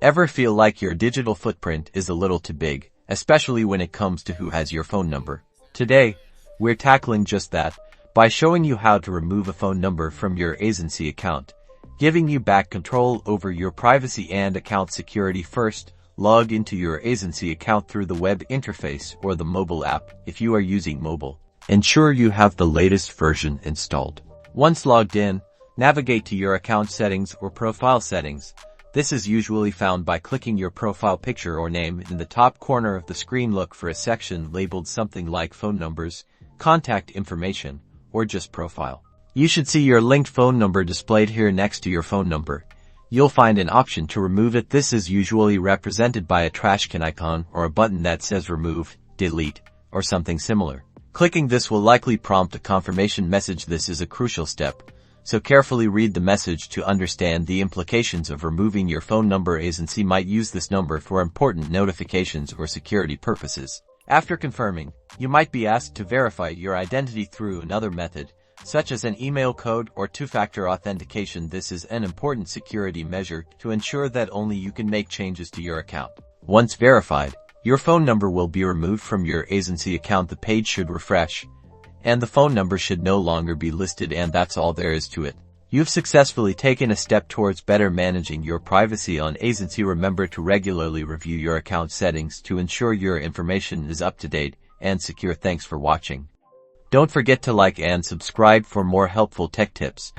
Ever feel like your digital footprint is a little too big, especially when it comes to who has your phone number? Today, we're tackling just that by showing you how to remove a phone number from your Aisensy account, giving you back control over your privacy and account security. First, log into your Aisensy account through the web interface or the mobile app if you are using mobile. Ensure you have the latest version installed. Once logged in, navigate to your account settings or profile settings. This is usually found by clicking your profile picture or name in the top corner of the screen. Look for a section labeled something like phone numbers, contact information, or just profile. You should see your linked phone number displayed here next to your phone number. You'll find an option to remove it. This is usually represented by a trash can icon or a button that says remove, delete, or something similar. Clicking this will likely prompt a confirmation message. This is a crucial step, so carefully read the message to understand the implications of removing your phone number. Aisensy might use this number for important notifications or security purposes. After confirming, you might be asked to verify your identity through another method, such as an email code or two-factor authentication. This is an important security measure to ensure that only you can make changes to your account. Once verified, your phone number will be removed from your Aisensy account. The page should refresh, and the phone number should no longer be listed, and that's all there is to it. You've successfully taken a step towards better managing your privacy on Aisensy. Remember to regularly review your account settings to ensure your information is up to date and secure. Thanks for watching. Don't forget to like and subscribe for more helpful tech tips.